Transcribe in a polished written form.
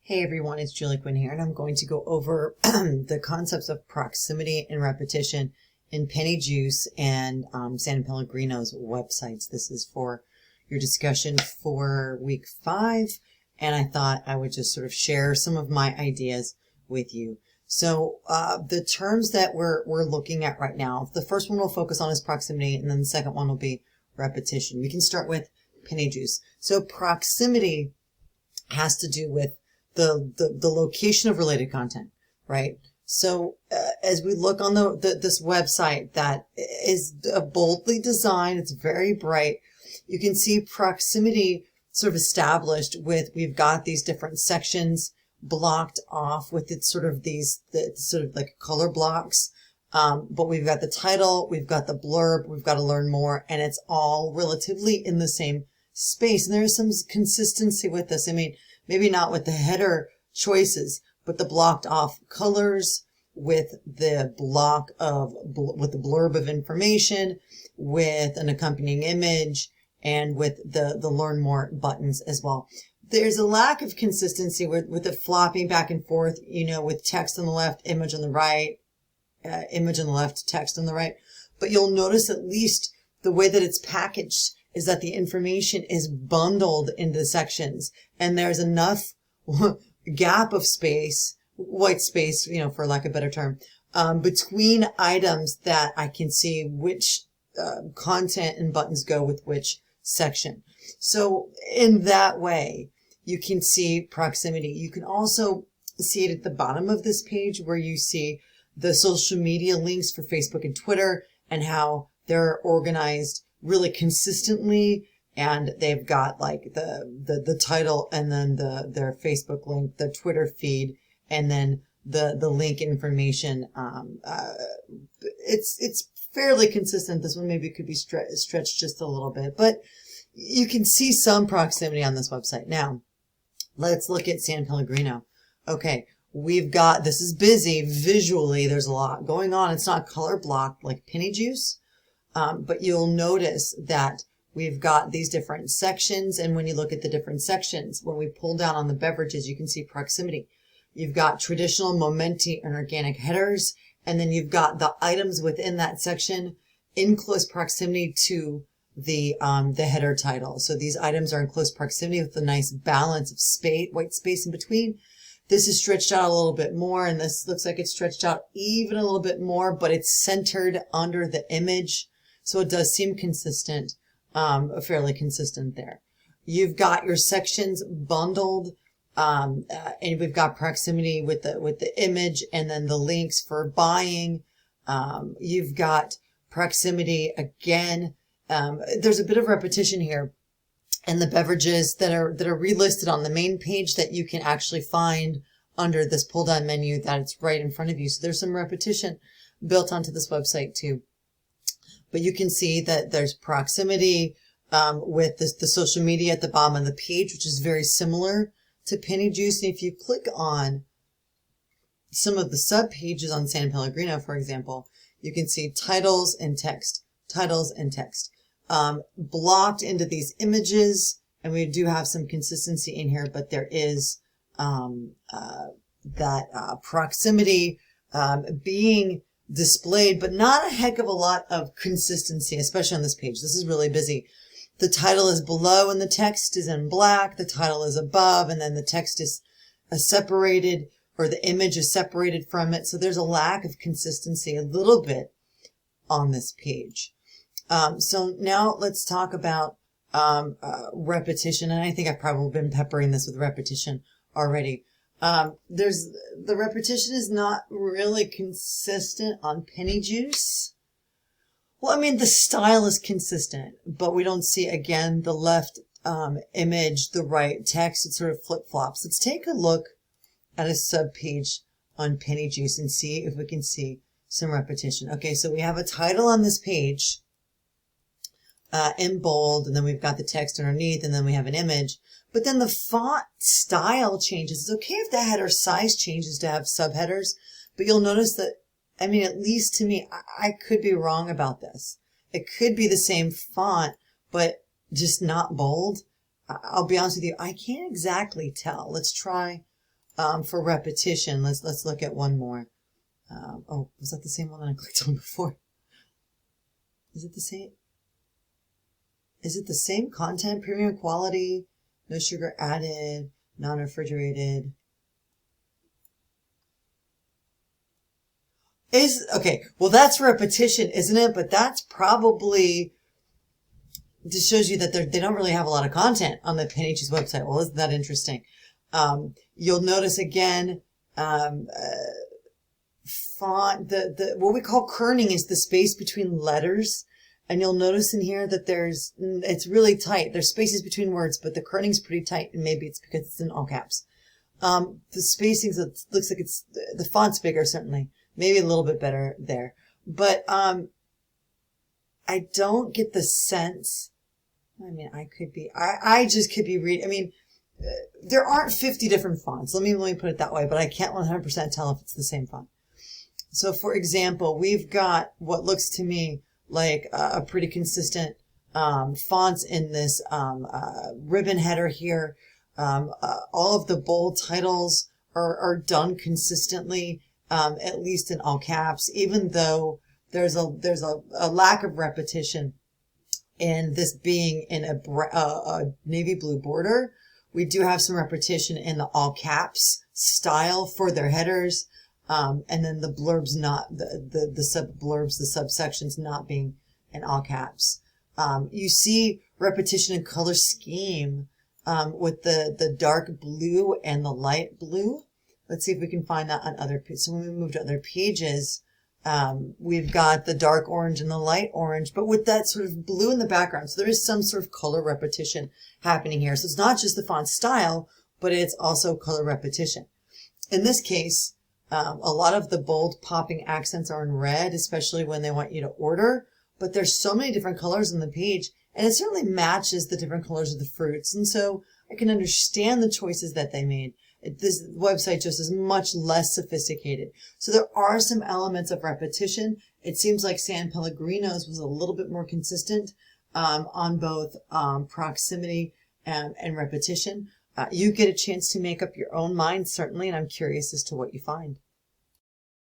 Hey everyone, it's Quinn here, and I'm going to go over the concepts of proximity and repetition in Penny Juice and San Pellegrino's websites. This is for your discussion for week 5, and I thought I would just sort of share some of my ideas with you. So the terms that we're looking at right now, the first one we'll focus on is proximity, and then the second one will be repetition. We can start with Penny Juice. So proximity has to do with the location of related content, right? So as we look on this website that is boldly designed, it's very bright, you can see proximity sort of established with, we've got these different sections blocked off with its sort of sort of like color blocks. But we've got the title, we've got the blurb, we've got to learn more, and it's all relatively in the same space. And there's some consistency with this. I mean, maybe not with the header choices, but the blocked off colors, with the with the blurb of information, with an accompanying image, and with the learn more buttons as well. There's a lack of consistency with it flopping back and forth, you know, with text on the left, image on the right, image on the left, text on the right. But you'll notice at least the way that it's packaged is that the information is bundled into sections, and there's enough gap of space, white space, you know, for lack of a better term, between items that I can see which content and buttons go with which section. So in that way, you can see proximity. You can also see it at the bottom of this page where you see the social media links for Facebook and Twitter and how they're organized really consistently, and they've got like the title, and then their Facebook link, the Twitter feed, and then the link information. It's fairly consistent. This one maybe could be stretched just a little bit, but you can see some proximity on this website. Now, let's look at San Pellegrino. Okay, we've got, this is busy visually. There's a lot going on. It's not color blocked like Penny Juice. But you'll notice that we've got these different sections, and when you look at the different sections, when we pull down on the beverages, you can see proximity. You've got traditional, momenti, and organic headers, and then you've got the items within that section in close proximity to the header title. So these items are in close proximity with a nice balance of space, white space in between. This is stretched out a little bit more, and this looks like it's stretched out even a little bit more, but it's centered under the image. So it does seem consistent, fairly consistent there. You've got your sections bundled, and we've got proximity with the image, and then the links for buying. You've got proximity again. There's a bit of repetition here, and the beverages that are relisted on the main page that you can actually find under this pull down menu that it's right in front of you. So there's some repetition built onto this website too. But you can see that there's proximity with the social media at the bottom of the page, which is very similar to Penny Juice. And if you click on some of the sub pages on San Pellegrino, for example, you can see titles and text, blocked into these images. And we do have some consistency in here, but there is proximity being displayed, but not a heck of a lot of consistency, especially on this page. This is really busy. The title is below and the text is in black. The title is above, and then the text is separated, or the image is separated from it. So there's a lack of consistency a little bit on this page. So now let's talk about repetition. And I think I've probably been peppering this with repetition already. The repetition is not really consistent on Penny Juice. Well, I mean, the style is consistent, but we don't see, again, the left image, the right text. It sort of flip-flops. Let's take a look at a sub-page on Penny Juice and see if we can see some repetition. Okay, so we have a title on this page in bold, and then we've got the text underneath, and then we have an image. But then the font style changes. It's okay if the header size changes to have subheaders, but you'll notice that, I mean, at least to me, I could be wrong about this. It could be the same font, but just not bold. I'll be honest with you, I can't exactly tell. Let's try for repetition. Let's look at one more. Oh, was that the same one that I clicked on before? Is it the same? Is it the same content? Premium quality, no sugar added, non-refrigerated. Okay, well that's repetition, isn't it? But that's probably just shows you that they don't really have a lot of content on the PennH's website. Well, isn't that interesting? You'll notice again, font, what we call kerning is the space between letters. And you'll notice in here that it's really tight. There's spaces between words, but the kerning's pretty tight, and maybe it's because it's in all caps. The spacings, it looks like the font's bigger, certainly. Maybe a little bit better there. But, I don't get the sense, I mean, I just could be reading, I mean, there aren't 50 different fonts. Let me put it that way, but I can't 100% tell if it's the same font. So for example, we've got what looks to me like a pretty consistent fonts in this ribbon header here. All of the bold titles are done consistently, at least in all caps, even though there's a lack of repetition in this being in a navy blue border. We do have some repetition in the all caps style for their headers. And then the blurbs the sub blurbs, the subsections not being in all caps. You see repetition in color scheme, with the dark blue and the light blue. Let's see if we can find that on other pages. So when we move to other pages, we've got the dark orange and the light orange, but with that sort of blue in the background. So there is some sort of color repetition happening here. So it's not just the font style, but it's also color repetition. In this case, a lot of the bold popping accents are in red, especially when they want you to order, but there's so many different colors on the page, and it certainly matches the different colors of the fruits. And so I can understand the choices that they made. This website just is much less sophisticated. So there are some elements of repetition. It seems like San Pellegrino's was a little bit more consistent, on both, proximity and repetition. You get a chance to make up your own mind, certainly, and I'm curious as to what you find.